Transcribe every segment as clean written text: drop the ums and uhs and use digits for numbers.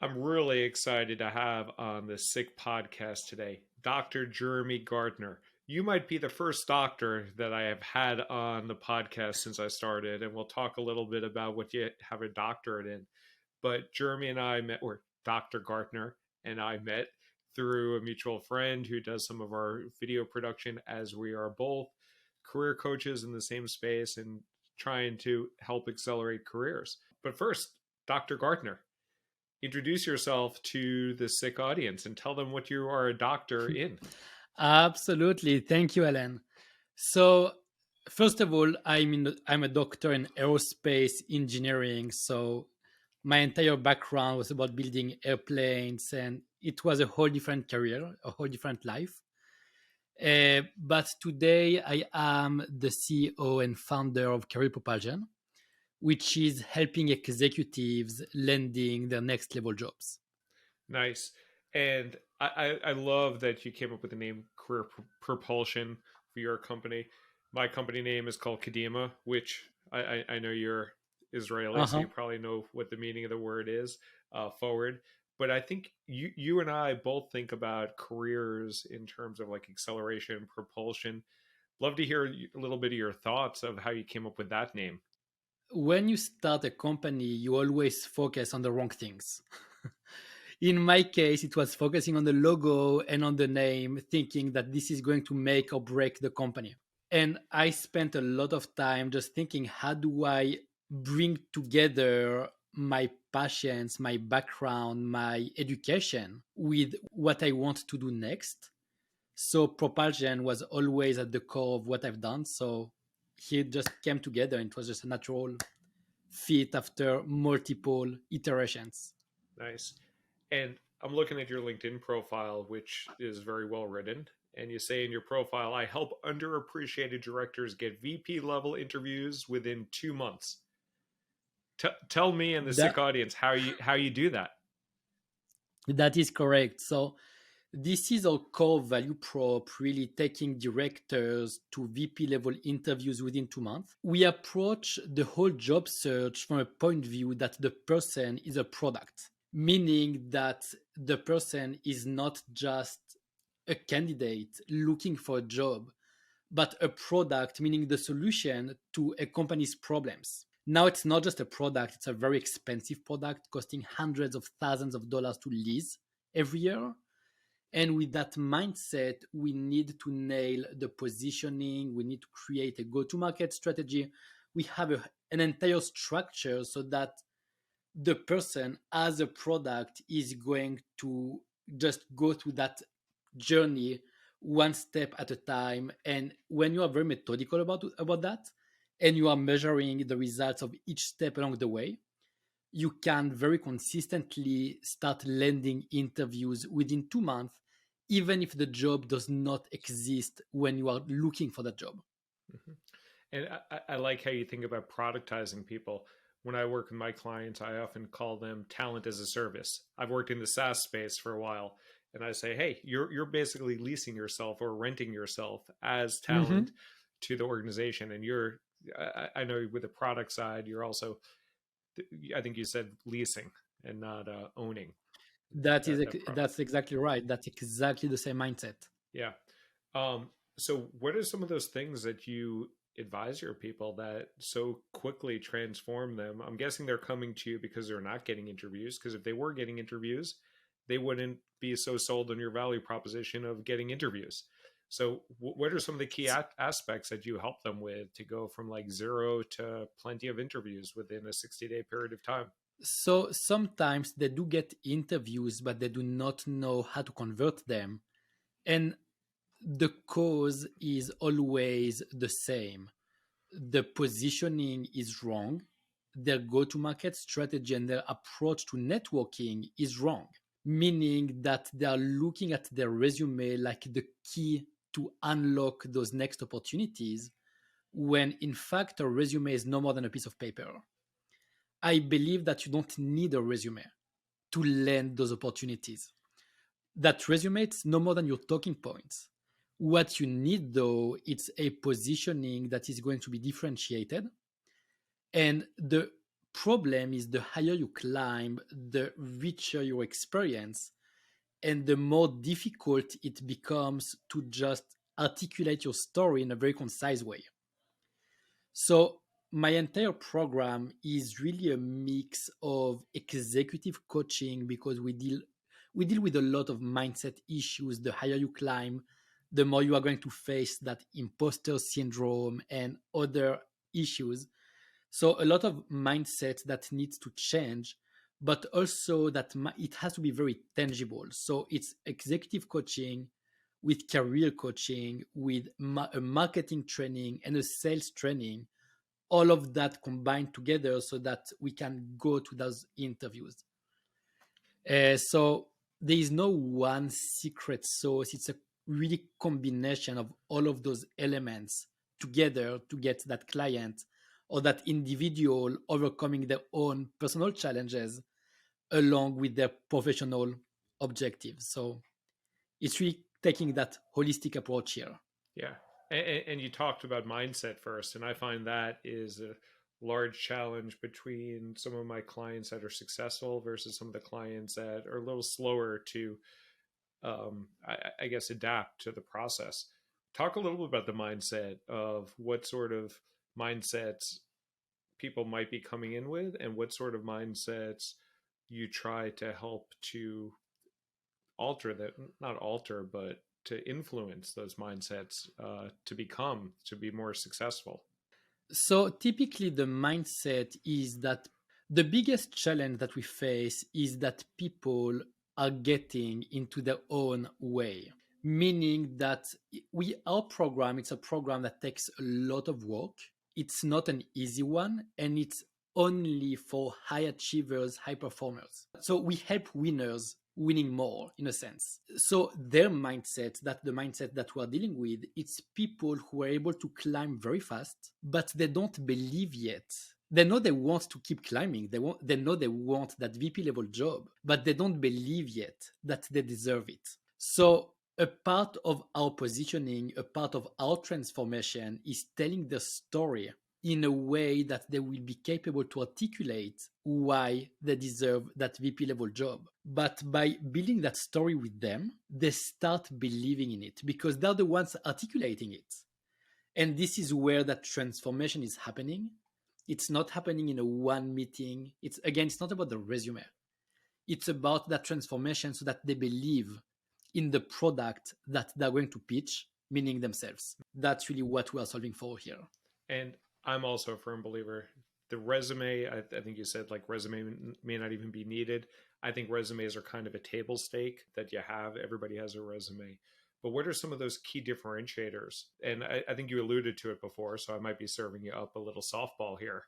I'm really excited to have on the Sick podcast today Dr. Jeremy Gardner. You might be the first doctor that I have had on the podcast since I started, and we'll talk a little bit about what you have a doctorate in. But Jeremy and I met, or Dr. Gardner and I met through a mutual friend who does some of our video production, as we are both career coaches in the same space and trying to help accelerate careers. But first, Dr. Gardner, introduce yourself to the sick audience and tell them what you are a doctor in. Absolutely. Thank you, Alan. So, first of all, I'm a doctor in aerospace engineering. So, my entire background was about building airplanes, and it was a whole different career, a whole different life. But today, I am the CEO and founder of Career Propulsion, which is helping executives landing their next level jobs. Nice. And I love that you came up with the name Propulsion for your company. My company name is called Kadima, which I know you're Israeli, so Uh-huh. you probably know what the meaning of the word is, forward. But I think you and I both think about careers in terms of like acceleration, propulsion. Love to hear a little bit of your thoughts of how you came up with that name. When you start a company, you always focus on the wrong things. In my case, it was focusing on the logo and on the name, thinking that this is going to make or break the company. And I spent a lot of time just thinking, how do I bring together my passions, my background, my education with what I want to do next? So propulsion was always at the core of what I've done. So he just came together and it was just a natural fit after multiple iterations. Nice. And I'm looking at your LinkedIn profile, which is very well written. And you say in your profile, I help underappreciated directors get VP level interviews within 2 months. Tell me and the sick That audience how you do that. that is correct. So this is our core value prop, really taking directors to VP level interviews within 2 months. We approach the whole job search from a point of view that the person is a product, meaning that the person is not just a candidate looking for a job, but a product, meaning the solution to a company's problems. Now, it's not just a product, it's a very expensive product costing hundreds of thousands of dollars to lease every year. And with that mindset, we need to nail the positioning, we need to create a go to market strategy. We have an entire structure so that the person as a product is going to just go through that journey one step at a time. And when you are very methodical about that and you are measuring the results of each step along the way, you can very consistently start landing interviews within 2 months, even if the job does not exist when you are looking for that job. Mm-hmm. And I like how you think about productizing people. When I work with my clients, I often call them talent as a service. I've worked in the SaaS space for a while, and I say, hey, you're basically leasing yourself or renting yourself as talent Mhm. to the organization. And I know with the product side, you're also, I think you said leasing and not owning that product. That's exactly right. That's exactly the same mindset. Yeah. So what are some of those things that you advise your people that so quickly transform them? I'm guessing they're coming to you because they're not getting interviews. Because if they were getting interviews, they wouldn't be so sold on your value proposition of getting interviews. So what are some of the key aspects that you help them with to go from like zero to plenty of interviews within a 60-day period of time? So sometimes they do get interviews, but they do not know how to convert them. And the cause is always the same. The positioning is wrong. Their go to market strategy and their approach to networking is wrong, meaning that they are looking at their resume like the key to unlock those next opportunities, when in fact a resume is no more than a piece of paper. I believe that you don't need a resume to land those opportunities. That resume is no more than your talking points. What you need though, it's a positioning that is going to be differentiated. And the problem is the higher you climb, the richer your experience, and the more difficult it becomes to just articulate your story in a very concise way. So, my entire program is really a mix of executive coaching because we deal with a lot of mindset issues. The higher you climb, the more you are going to face that imposter syndrome and other issues. So a lot of mindset that needs to change, but also that it has to be very tangible. So it's executive coaching with career coaching, with a marketing training and a sales training, all of that combined together so that we can go to those interviews. So there is no one secret sauce. It's a really combination of all of those elements together to get that client or that individual overcoming their own personal challenges along with their professional objectives. So it's really taking that holistic approach here. Yeah. And you talked about mindset first, and I find that is a large challenge between some of my clients that are successful versus some of the clients that are a little slower to, I guess, adapt to the process. Talk a little bit about the mindset of what sort of mindsets people might be coming in with and what sort of mindsets you try to help to alter that, not alter, but to influence those mindsets to be more successful. So typically, the mindset is that the biggest challenge that we face is that people are getting into their own way, meaning that our program, it's a program that takes a lot of work. It's not an easy one, and it's only for high achievers, high performers. So we help winners winning more in a sense. So their mindset, that the mindset that we're dealing with, it's people who are able to climb very fast, but they don't believe yet. They know they want to keep climbing. They know they want that VP level job, but they don't believe yet that they deserve it. So a part of our positioning, a part of our transformation is telling the story in a way that they will be capable to articulate why they deserve that VP level job. But by building that story with them, they start believing in it because they're the ones articulating it. And this is where that transformation is happening. It's not happening in a one meeting. It's not about the resume. It's about that transformation so that they believe in the product that they're going to pitch, meaning themselves. That's really what we are solving for here. And I'm also a firm believer. The resume, I think you said like resume may not even be needed. I think resumes are kind of a table stake that you have. Everybody has a resume. But what are some of those key differentiators? And I think you alluded to it before, so I might be serving you up a little softball here.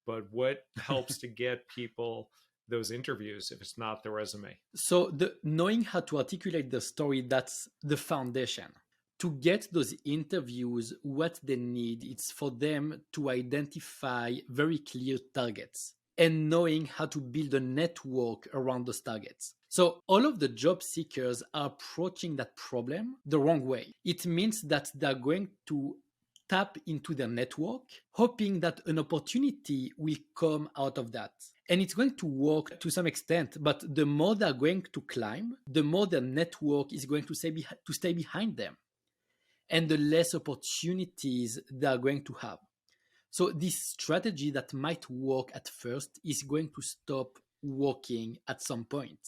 But what helps to get people those interviews if it's not the resume? So knowing how to articulate the story, that's the foundation. To get those interviews, what they need is for them to identify very clear targets and knowing how to build a network around those targets. So all of the job seekers are approaching that problem the wrong way. It means that they're going to tap into their network, hoping that an opportunity will come out of that. And it's going to work to some extent, but the more they're going to climb, the more their network is going to stay behind them, and the less opportunities they are going to have. So this strategy that might work at first is going to stop working at some point.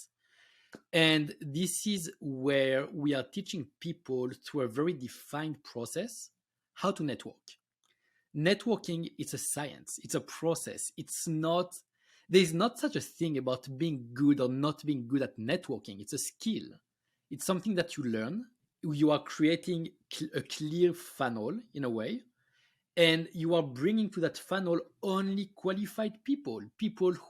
And this is where we are teaching people through a very defined process how to network. Networking is a science, it's a process. There's not such a thing about being good or not being good at networking. It's a skill. It's something that you learn. You are creating a clear funnel in a way, and you are bringing to that funnel only qualified people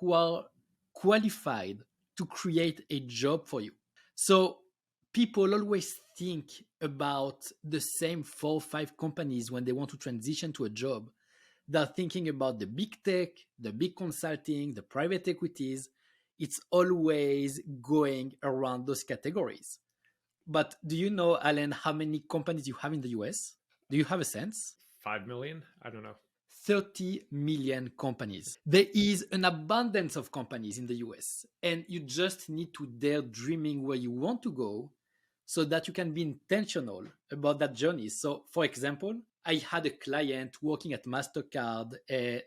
who are qualified to create a job for you. So people always think about the same 4 or 5 companies when they want to transition to a job. They're thinking about the big tech, the big consulting, the private equities. It's always going around those categories. But do you know, Alan, how many companies you have in the US? Do you have a sense? 5 million? I don't know. 30 million companies. There is an abundance of companies in the US, and you just need to dare dreaming where you want to go so that you can be intentional about that journey. So, for example, I had a client working at MasterCard,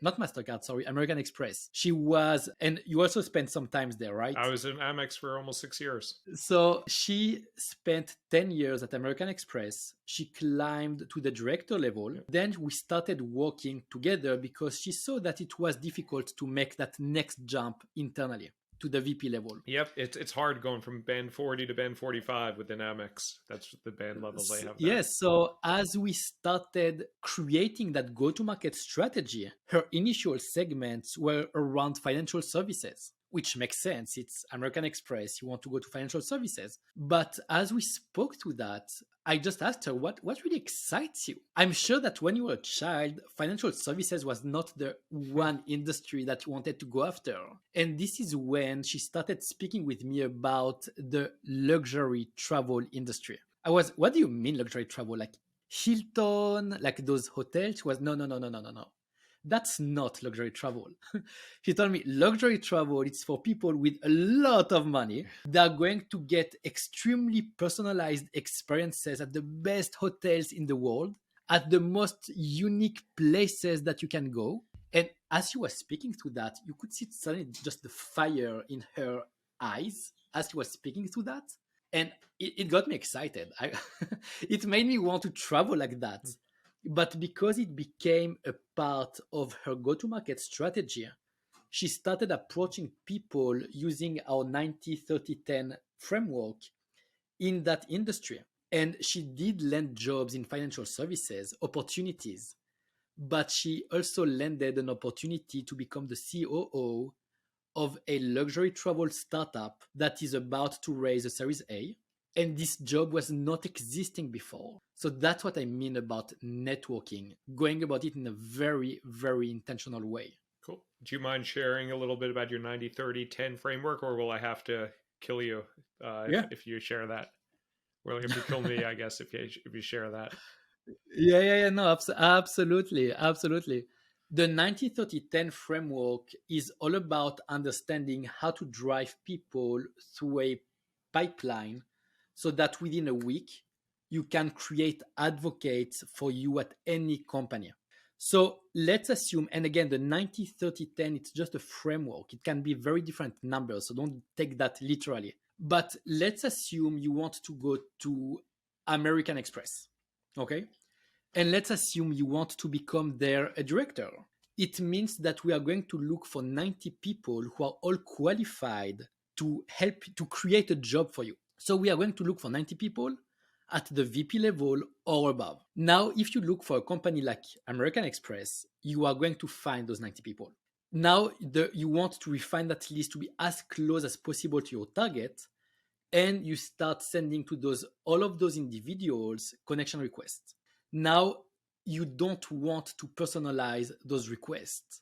not MasterCard, sorry, American Express. She was, and you also spent some time there, right? I was in Amex for almost 6 years. So she spent 10 years at American Express. She climbed to the director level. Then we started working together because she saw that it was difficult to make that next jump internally to the VP level. Yep, it's hard going from band 40 to band 45 within Amex. That's the band levels they have there. Yes, so as we started creating that go-to-market strategy, her initial segments were around financial services, which makes sense. It's American Express. You want to go to financial services. But as we spoke to that, I just asked her, what really excites you? I'm sure that when you were a child, financial services was not the one industry that you wanted to go after. And this is when she started speaking with me about the luxury travel industry. What do you mean luxury travel? Like Hilton, like those hotels? She was, no. That's not luxury travel. He told me luxury travel, it's for people with a lot of money. They're going to get extremely personalized experiences at the best hotels in the world, at the most unique places that you can go. And as she was speaking to that, you could see suddenly just the fire in her eyes as she was speaking to that. And it got me excited. It made me want to travel like that. But because it became a part of her go-to-market strategy, she started approaching people using our 90-30-10 framework in that industry. And she did land jobs in financial services, opportunities, but she also landed an opportunity to become the COO of a luxury travel startup that is about to raise a Series A. And this job was not existing before. So that's what I mean about networking, going about it in a very, very intentional way. Cool. Do you mind sharing a little bit about your 90-30-10 framework, or will I have to kill you if you share that? Well, if you kill me, I guess, if you share that. Yeah. No, absolutely. The 90-30-10 framework is all about understanding how to drive people through a pipeline so that within a week, you can create advocates for you at any company. So let's assume, and again, the 90-30-10, it's just a framework. It can be very different numbers, so don't take that literally. But let's assume you want to go to American Express, okay? And let's assume you want to become a director. It means that we are going to look for 90 people who are all qualified to help to create a job for you. So we are going to look for 90 people at the VP level or above. Now, if you look for a company like American Express, you are going to find those 90 people. Now, you want to refine that list to be as close as possible to your target, and you start sending to all of those individuals connection requests. Now, you don't want to personalize those requests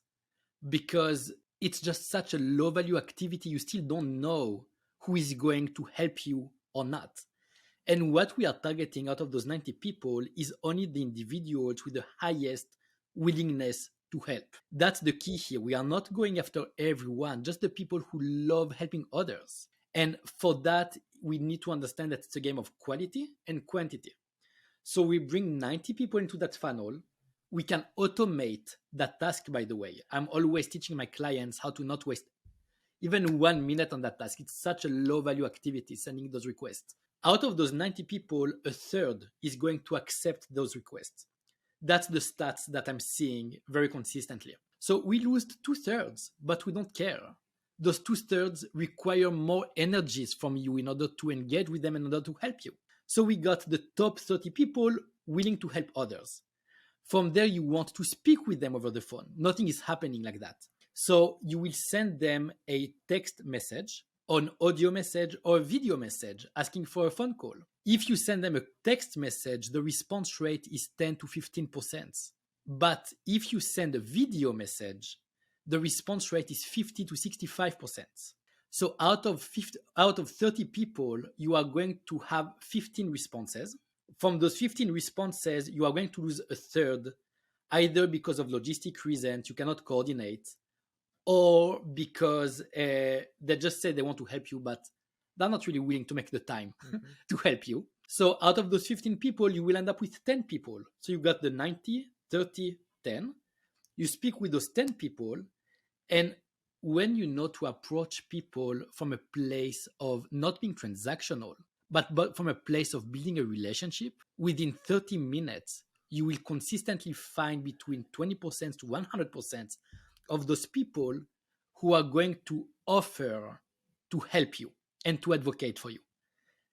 because it's just such a low value activity. You still don't know who is going to help you or not. And what we are targeting out of those 90 people is only the individuals with the highest willingness to help. That's the key here. We are not going after everyone, just the people who love helping others. And for that, we need to understand that it's a game of quality and quantity. So we bring 90 people into that funnel. We can automate that task, by the way. I'm always teaching my clients how to not waste even 1 minute on that task. It's such a low value activity, sending those requests. Out of those 90 people, a third is going to accept those requests. That's the stats that I'm seeing very consistently. So we lose 2/3, but we don't care. Those 2/3 require more energies from you in order to engage with them, in order to help you. So we got the top 30 people willing to help others. From there, you want to speak with them over the phone. Nothing is happening like that. So you will send them a text message, an audio message, or a video message asking for a phone call. If you send them a text message, the response rate is 10 to 15%. But if you send a video message, the response rate is 50 to 65%. So out of 30 people, you are going to have 15 responses. From those 15 responses, you are going to lose a third either because of logistic reasons you cannot coordinate, or because they just say they want to help you, but they're not really willing to make the time to help you. So out of those 15 people, you will end up with 10 people. So you got the 90, 30, 10. You speak with those 10 people. And when you know to approach people from a place of not being transactional, but from a place of building a relationship, within 30 minutes, you will consistently find between 20% to 100% of those people who are going to offer to help you and to advocate for you.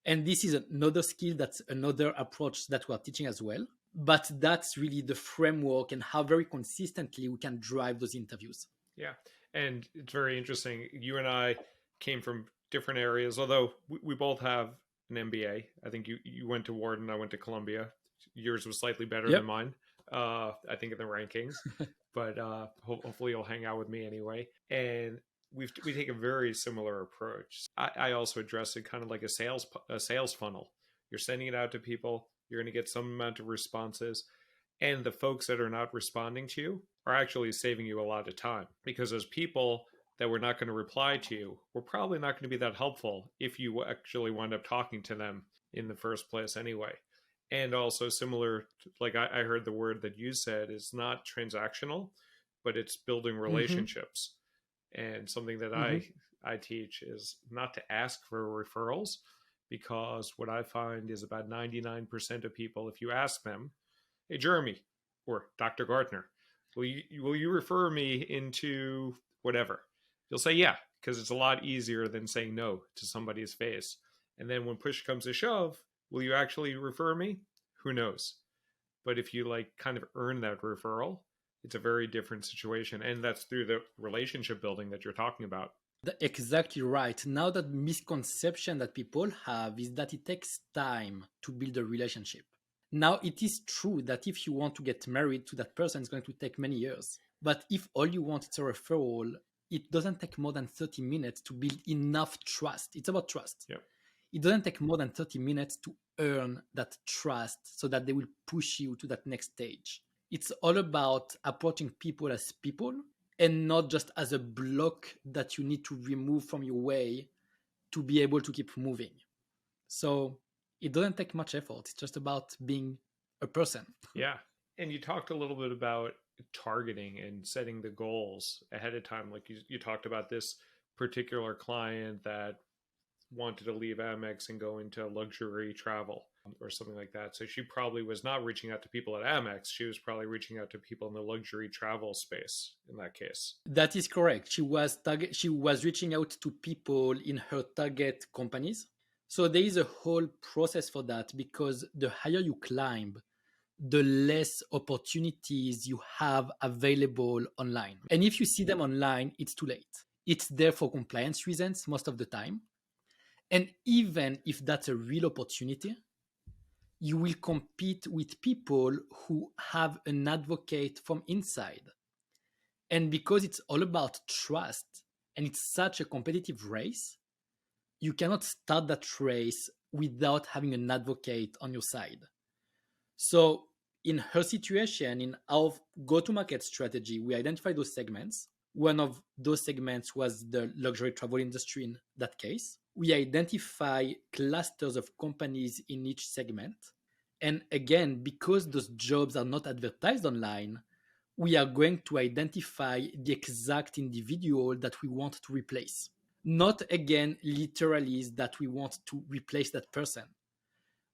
And this is another skill, that's another approach that we're teaching as well. But that's really the framework and how very consistently we can drive those interviews. Yeah. And it's very interesting. You and I came from different areas, although we both have an MBA. I think you went to Wharton, I went to Columbia. Yours was slightly better than mine, I think, in the rankings. But hopefully you'll hang out with me anyway. And we take a very similar approach. I also address it kind of like a sales funnel. You're sending it out to people. You're going to get some amount of responses. And the folks that are not responding to you are actually saving you a lot of time, because those people that were not going to reply to you were probably not going to be that helpful if you actually wind up talking to them in the first place anyway. And also similar, like I heard the word that you said is not transactional, but it's building relationships. And something that I teach is not to ask for referrals, because what I find is about 99% of people, if you ask them, hey, Jeremy or Dr. Gartner, will you refer me into whatever? You'll say, yeah, because it's a lot easier than saying no to somebody's face. And then when push comes to shove, will you actually refer me? Who knows? But if you like kind of earn that referral, it's a very different situation. And that's through the relationship building that you're talking about. Exactly right. Now, that misconception that people have is that it takes time to build a relationship. Now, it is true that if you want to get married to that person, it's going to take many years. But if all you want is a referral, it doesn't take more than 30 minutes to build enough trust. It's about trust. Yep. It doesn't take more than 30 minutes to earn that trust so that they will push you to that next stage. It's all about approaching people as people and not just as a block that you need to remove from your way to be able to keep moving. So it doesn't take much effort. It's just about being a person. Yeah. And you talked a little bit about targeting and setting the goals ahead of time. Like you talked about this particular client that wanted to leave Amex and go into luxury travel or something like that. So she probably was not reaching out to people at Amex. She was probably reaching out to people in the luxury travel space in that case. That is correct. She was reaching out to people in her target companies. So there is a whole process for that, because the higher you climb, the less opportunities you have available online. And if you see them online, it's too late. It's there for compliance reasons most of the time. And even if that's a real opportunity, you will compete with people who have an advocate from inside. And because it's all about trust and it's such a competitive race, you cannot start that race without having an advocate on your side. So in her situation, in our go-to-market strategy, we identified those segments. One of those segments was the luxury travel industry in that case. We identify clusters of companies in each segment. And again, because those jobs are not advertised online, we are going to identify the exact individual that we want to replace. Not again, literally, that we want to replace that person,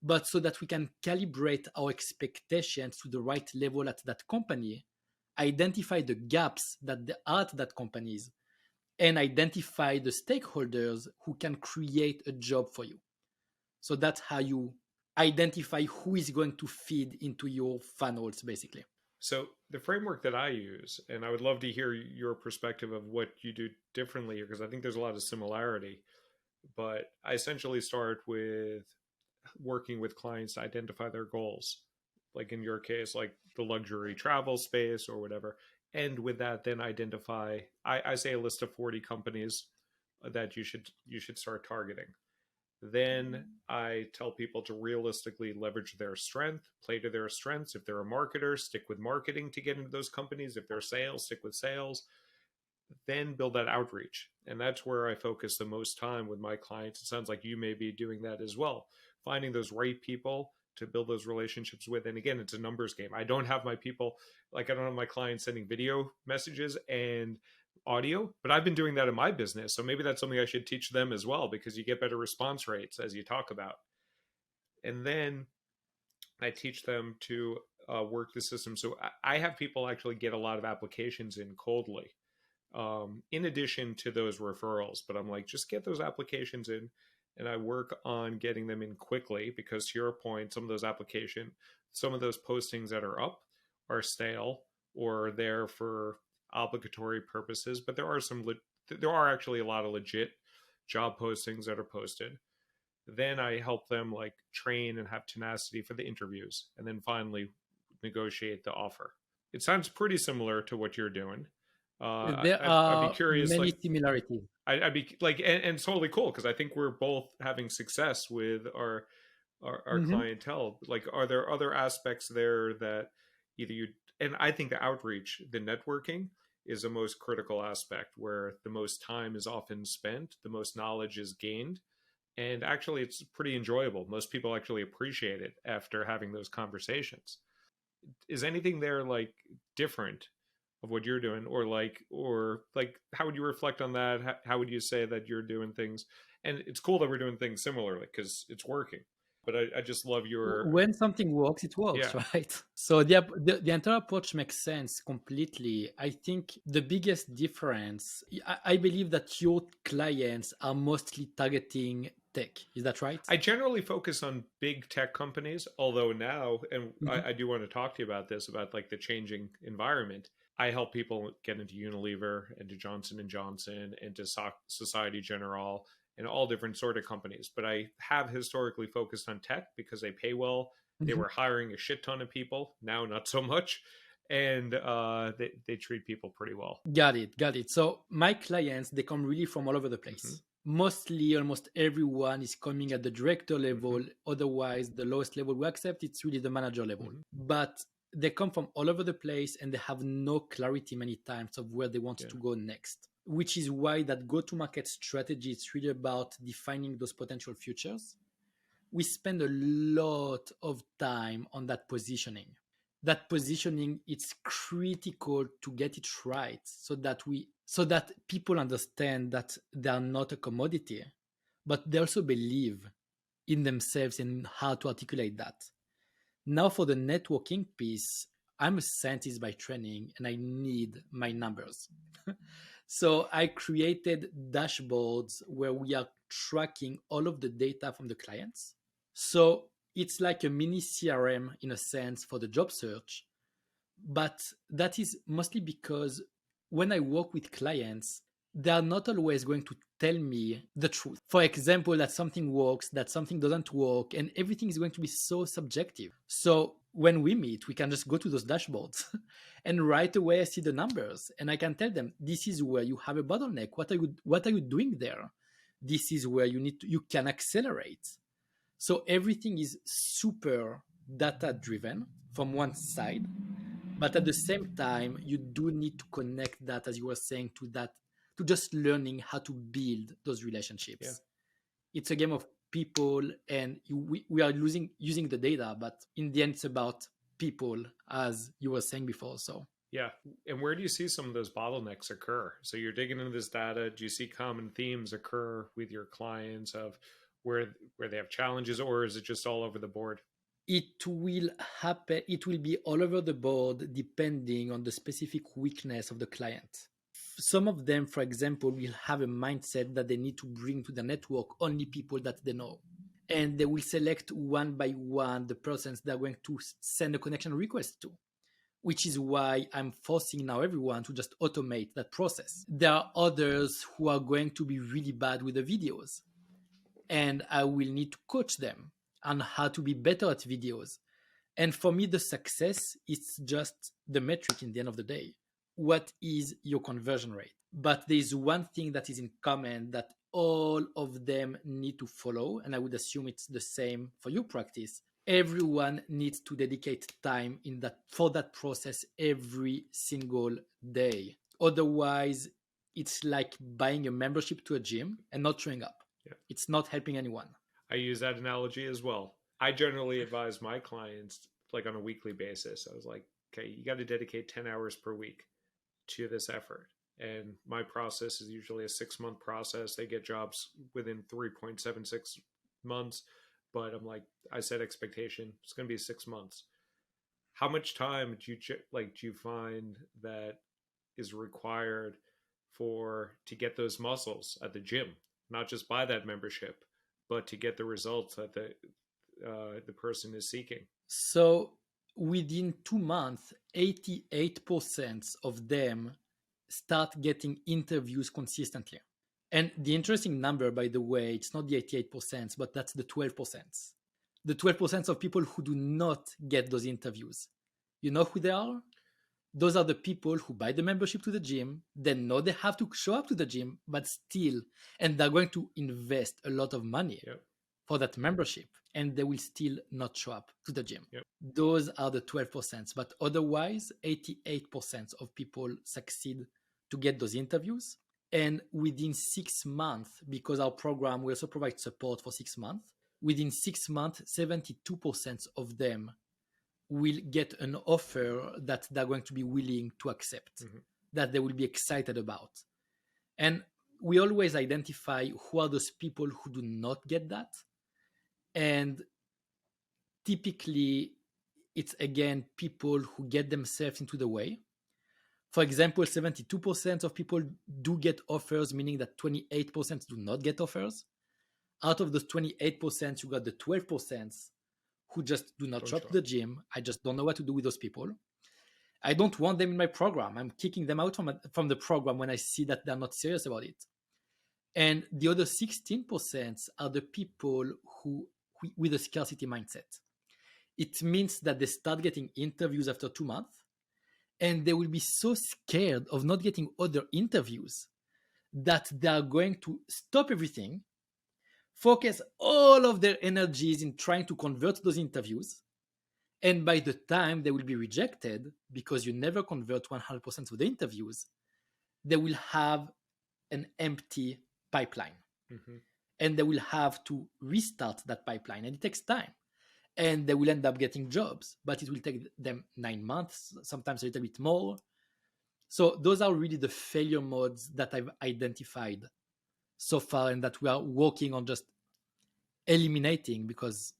but so that we can calibrate our expectations to the right level at that company, identify the gaps that there are at that companies, and identify the stakeholders who can create a job for you. So that's how you identify who is going to feed into your funnels, basically. So the framework that I use, and I would love to hear your perspective of what you do differently here, because I think there's a lot of similarity, but I essentially start with working with clients to identify their goals. Like in your case, like the luxury travel space or whatever. And with that, then identify, I say a list of 40 companies that you should start targeting. Then I tell people to realistically leverage their strength, play to their strengths. If they're a marketer, stick with marketing to get into those companies. If they're sales, stick with sales. Then build that outreach. And that's where I focus the most time with my clients. It sounds like you may be doing that as well, finding those right people to build those relationships with. And again, it's a numbers game. I don't have my people, like I don't have my clients sending video messages and audio, but I've been doing that in my business. So maybe that's something I should teach them as well, because you get better response rates as you talk about. And then I teach them to work the system. So I have people actually get a lot of applications in coldly, in addition to those referrals. But I'm like, just get those applications in, and I work on getting them in quickly, because to your point, some of those postings that are up are stale or there for obligatory purposes. But there are actually a lot of legit job postings that are posted. Then I help them like train and have tenacity for the interviews, and then finally negotiate the offer. It sounds pretty similar to what you're doing. There I'd be are curious, many like, similarities. I'd be like, and it's totally cool, because I think we're both having success with our Mhm. clientele. Like, are there other aspects there that either you, and I think the outreach, the networking is the most critical aspect, where the most time is often spent, the most knowledge is gained, and actually it's pretty enjoyable. Most people actually appreciate it after having those conversations. Is anything there like different of what you're doing, or like how would you reflect on that? How would you say that you're doing things? And it's cool that we're doing things similarly, because it's working. But I just love your, When something works, it works, yeah. right? So the entire approach makes sense completely. I think the biggest difference, I believe that your clients are mostly targeting tech. Is that right? I generally focus on big tech companies, although now, and Mhm. I do want to talk to you about this, about like the changing environment. I help people get into Unilever, into Johnson and Johnson, into Society General, and all different sort of companies. But I have historically focused on tech because they pay well. They Mhm. were hiring a shit ton of people. Now, not so much, and they treat people pretty well. Got it. Got it. So my clients, they come really from all over the Hmm. place. Mostly, almost everyone is coming at the director Hmm. level. Otherwise, the lowest level we accept, it's really the manager level. Hmm. But they come from all over the place and they have no clarity many times of where they want Yeah. to go next. Which is why that go-to-market strategy is really about defining those potential futures. We spend a lot of time on that positioning. That positioning, it's critical to get it right, so that people understand that they are not a commodity, but they also believe in themselves and how to articulate that. Now for the networking piece, I'm a scientist by training and I need my numbers. So I created dashboards where we are tracking all of the data from the clients. So it's like a mini CRM in a sense for the job search, but that is mostly because when I work with clients, they are not always going to tell me the truth. For example, that something works, that something doesn't work, and everything is going to be so subjective. So when we meet, we can just go to those dashboards and right away I see the numbers and I can tell them, this is where you have a bottleneck. What are you doing there? This is where you can accelerate. So everything is super data driven from one side, but at the same time, you do need to connect that, as you were saying, to just learning how to build those Yeah. relationships. It's a game of people, and we are using the data, but in the end, it's about people, as you were saying before. So Yeah. And where do you see some of those bottlenecks occur? So you're digging into this data. Do you see common themes occur with your clients of where they have challenges, or is it just all over the board? it will happen. It will be all over the board depending on the specific weakness of the client. Some of them, for example, will have a mindset that they need to bring to the network only people that they know. And they will select one by one the persons they're going to send a connection request to, which is why I'm forcing now everyone to just automate that process. There are others who are going to be really bad with the videos, and I will need to coach them on how to be better at videos. And for me, the success is just the metric in the end of the day. What is your conversion rate? But there's one thing that is in common that all of them need to follow, and I would assume it's the same for your practice. Everyone needs to dedicate time in that for that process every single day. Otherwise, it's like buying a membership to a gym and not showing up. Yeah. It's not helping anyone. I use that analogy as well. I generally advise my clients like on a weekly basis. I was like, okay, you got to dedicate 10 hours per week to this effort. And my process is usually a 6-month process. They get jobs within 3.76 months. But I'm like, I set expectation. It's going to be 6 months. How much time do you find that is required to get those muscles at the gym? Not just buy that membership, but to get the results that the person is seeking. So within 2 months, 88% of them start getting interviews consistently. And the interesting number, by the way, it's not the 88%, but that's the 12%. The 12% of people who do not get those interviews. You know who they are? Those are the people who buy the membership to the gym, then know they have to show up to the gym, but still, and they're going to invest a lot of money for that membership, and they will still not show up to the gym. Those are the 12%, but otherwise, 88% of people succeed to get those interviews. And within 6 months, because our program, we also provide support for 6 months, within 6 months, 72% of them will get an offer that they're going to be willing to accept, that they will be excited about. And we always identify who are those people who do not get that. And typically, it's again people who get themselves into the way. For example, 72% of people do get offers, meaning that 28% do not get offers. Out of those 28%, you got the 12% who just do not show up to the gym. I just don't know what to do with those people. I don't want them in my program. I'm kicking them out from the program when I see that they're not serious about it. And the other 16% are the people who with a scarcity mindset. It means that they start getting interviews after 2 months, and they will be so scared of not getting other interviews that they are going to stop everything, focus all of their energies in trying to convert those interviews. And by the time they will be rejected, because you never convert 100% of the interviews, they will have an empty pipeline. And they will have to restart that pipeline. And it takes time. And they will end up getting jobs, but it will take them 9 months, sometimes a little bit more. So those are really the failure modes that I've identified so far and that we are working on just eliminating, because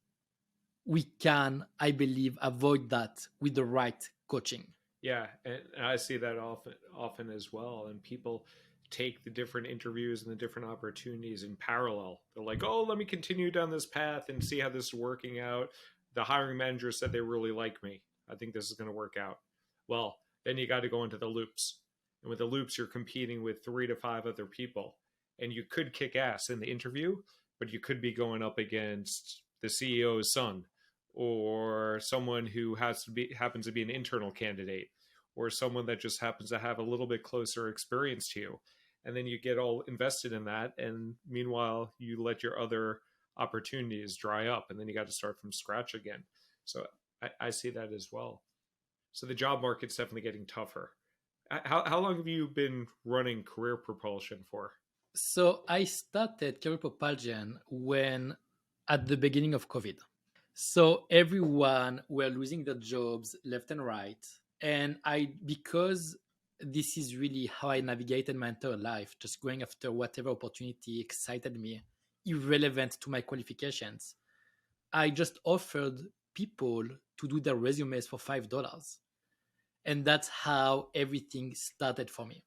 we can, I believe, avoid that with the right coaching. Yeah, and I see that often as well. And people take the different interviews and the different opportunities in parallel. They're like, oh, let me continue down this path and see how this is working out. The hiring manager said they really like me. I think this is going to work out. Well, then you got to go into the loops. And with the loops, you're competing with 3 to 5 other people. And you could kick ass in the interview, but you could be going up against the CEO's son, or someone who happens to be an internal candidate, or someone that just happens to have a little bit closer experience to you. And then you get all invested in that. And meanwhile, you let your other opportunities dry up, and then you got to start from scratch again. So I see that as well. So the job market's definitely getting tougher. How long have you been running Career Propulsion for? So I started Career Propulsion at the beginning of COVID. So everyone were losing their jobs left and right. And because this is really how I navigated my entire life, just going after whatever opportunity excited me, irrelevant to my qualifications, I just offered people to do their resumes for $5. And that's how everything started for me.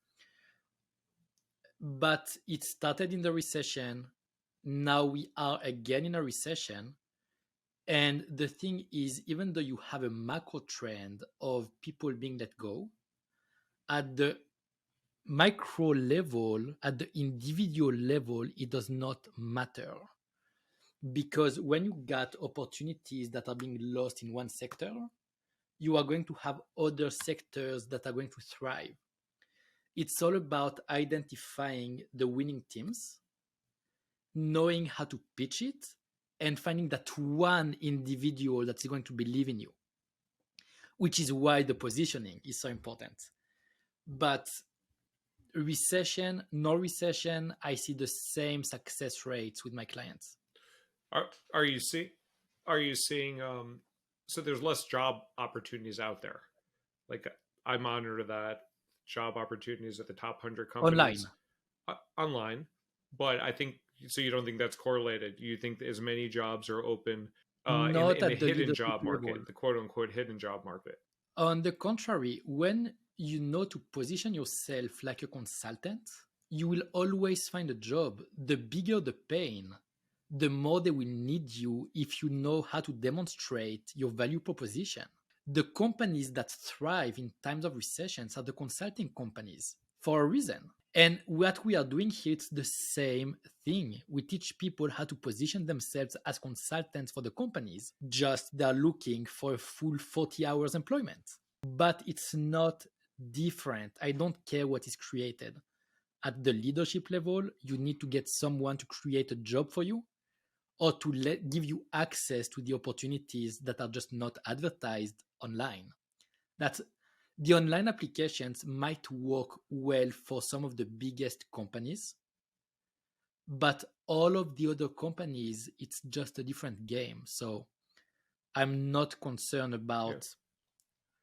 But it started in the recession. Now we are again in a recession. And the thing is, even though you have a macro trend of people being let go, at the micro level, at the individual level, it does not matter. Because when you got opportunities that are being lost in one sector, you are going to have other sectors that are going to thrive. It's all about identifying the winning teams, knowing how to pitch it, and finding that one individual that's going to believe in you, which is why the positioning is so important. But recession, no recession, I see the same success rates with my clients. Are you see are you seeing so there's less job opportunities out there? Like I monitor that job opportunities at the top 100 Online, companies online, but I think so. You don't think that's correlated? You think as many jobs are open not in the at the hidden leadership job level. market, the quote unquote hidden job market? On the contrary, when you know to position yourself like a consultant, you will always find a job. The bigger the pain, the more they will need you if you know how to demonstrate your value proposition. The companies that thrive in times of recessions are the consulting companies for a reason. And what we are doing here, it's the same thing. We teach people how to position themselves as consultants for the companies, just they're looking for a full 40 hours employment. But it's not different. I don't care what is created. At the leadership level, you need to get someone to create a job for you or to give you access to the opportunities that are just not advertised online. That's the online applications might work well for some of the biggest companies, but all of the other companies, it's just a different game. So I'm not concerned about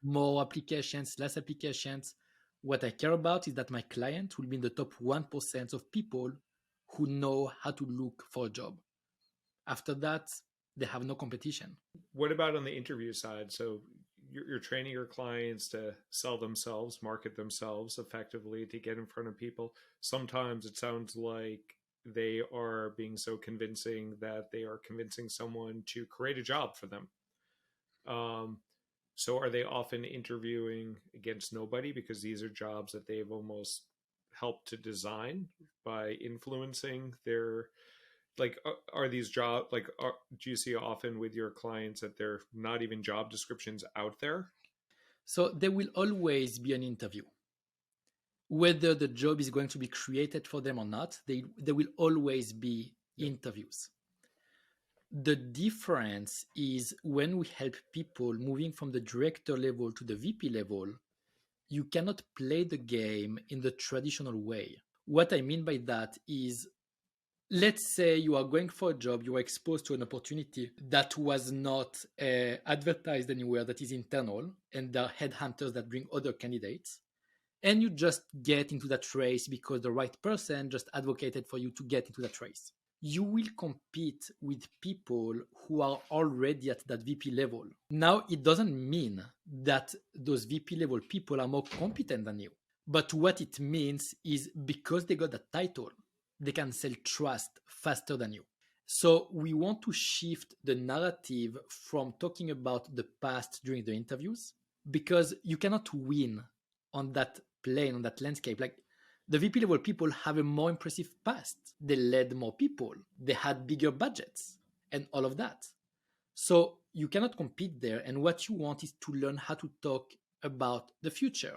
more applications, less applications. What I care about is that my client will be in the top 1% of people who know how to look for a job. After that, they have no competition. What about on the interview side? So you're training your clients to sell themselves, market themselves effectively to get in front of people. Sometimes it sounds like they are being so convincing that they are convincing someone to create a job for them. So are they often interviewing against nobody because these are jobs that they've almost helped to design by influencing their like are these jobs like do you see often with your clients that they're not even job descriptions out there? So there will always be an interview. Whether the job is going to be created for them or not, there will always be interviews. The difference is when we help people moving from the director level to the VP level, you cannot play the game in the traditional way. What I mean by that is, let's say you are going for a job, you are exposed to an opportunity that was not advertised anywhere, that is internal, and there are headhunters that bring other candidates, and you just get into that race because the right person just advocated for you to get into that race. You will compete with people who are already at that VP level. Now, it doesn't mean that those VP level people are more competent than you. But what it means is because they got that title, they can sell trust faster than you. So we want to shift the narrative from talking about the past during the interviews, because you cannot win on that plane, on that landscape. Like, the VP level people have a more impressive past. They led more people. They had bigger budgets and all of that. So you cannot compete there. And what you want is to learn how to talk about the future,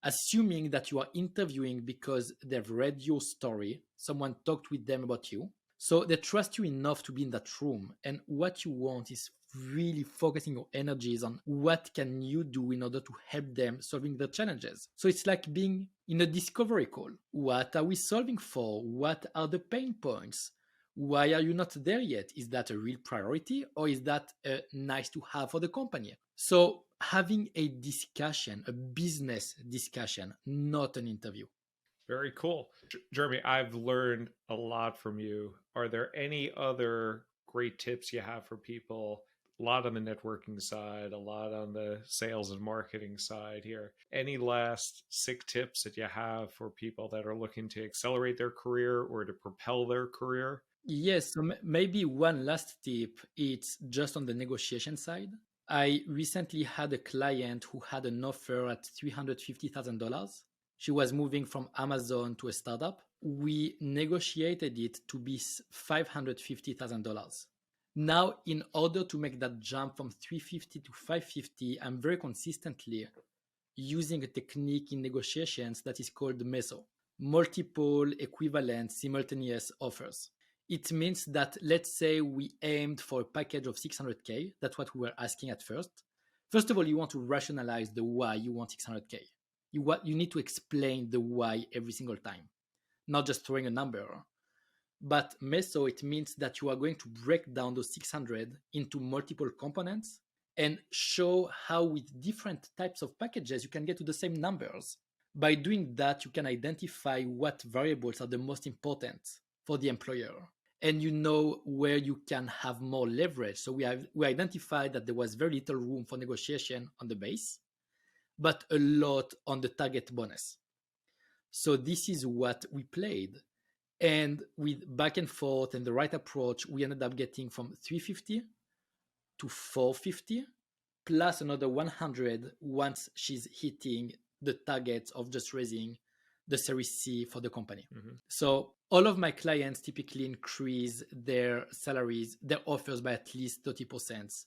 assuming that you are interviewing because they've read your story, someone talked with them about you. So they trust you enough to be in that room. And what you want is really focusing your energies on what can you do in order to help them solving their challenges. So it's like being in a discovery call. What are we solving for? What are the pain points? Why are you not there yet? Is that a real priority, or is that nice to have for the company? So having a discussion, a business discussion, not an interview. Very cool. Jeremy, I've learned a lot from you. Are there any other great tips you have for people? A lot on the networking side, a lot on the sales and marketing side here. Any last 6 tips that you have for people that are looking to accelerate their career or to propel their career? Yes, so maybe one last tip, it's just on the negotiation side. I recently had a client who had an offer at $350,000. She was moving from Amazon to a startup. We negotiated it to be $550,000. Now, in order to make that jump from 350 to 550, I'm very consistently using a technique in negotiations that is called MESO, multiple equivalent simultaneous offers. It means that, let's say we aimed for a package of 600K. That's what we were asking at first. First of all, you want to rationalize the why you want 600K. You need to explain the why every single time, not just throwing a number. But meso, it means that you are going to break down those 600 into multiple components and show how with different types of packages you can get to the same numbers. By doing that, you can identify what variables are the most important for the employer, and you know where you can have more leverage. So we identified that there was very little room for negotiation on the base, but a lot on the target bonus. So this is what we played. And with back and forth and the right approach, we ended up getting from 350 to 450, plus another 100 once she's hitting the targets of just raising the Series C for the company. Mm-hmm. So all of my clients typically increase their salaries, their offers by at least 30%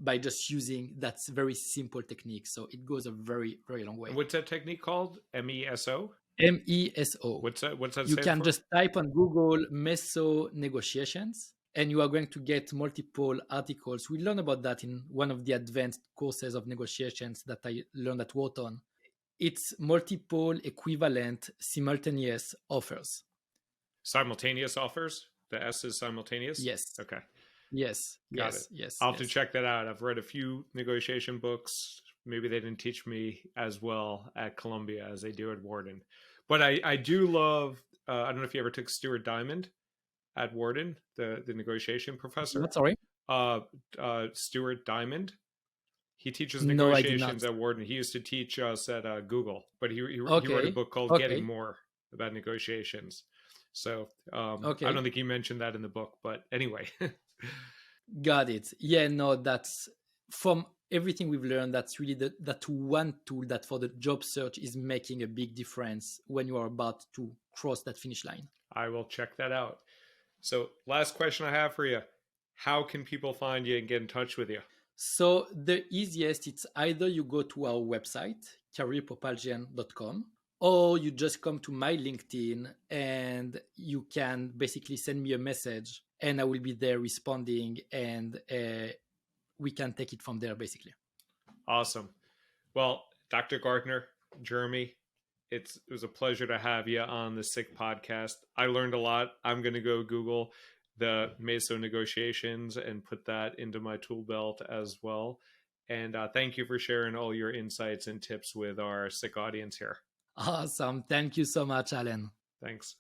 by just using that very simple technique. So it goes a very, very long way. And what's that technique called? MESO? MESO. What's that? You can just type on Google MESO negotiations, and you are going to get multiple articles. We learn about that in one of the advanced courses of negotiations that I learned at Wharton. It's multiple equivalent simultaneous offers. Simultaneous offers? The S is simultaneous? Yes. Okay. Yes. Got it. Yes. I'll have to check that out. I've read a few negotiation books. Maybe they didn't teach me as well at Columbia as they do at Wharton. But I do love, I don't know if you ever took Stuart Diamond at Wharton, the negotiation professor. What, sorry? Stuart Diamond. He teaches negotiations at Wharton. He used to teach us at Google, but he wrote a book called Getting More about negotiations. So I don't think he mentioned that in the book, but anyway. Got it. Yeah, no, that's from everything we've learned, that's really that one tool that for the job search is making a big difference when you are about to cross that finish line. I will check that out. So last question I have for you. How can people find you and get in touch with you? So the easiest, it's either you go to our website, careerpropulsion.com, or you just come to my LinkedIn and you can basically send me a message and I will be there responding, and we can take it from there basically. Awesome. Well, Dr. Gartner, Jeremy, it was a pleasure to have you on the SICK podcast. I learned a lot. I'm going to go Google the MESO negotiations and put that into my tool belt as well. And thank you for sharing all your insights and tips with our SICK audience here. Awesome. Thank you so much, Alan. Thanks.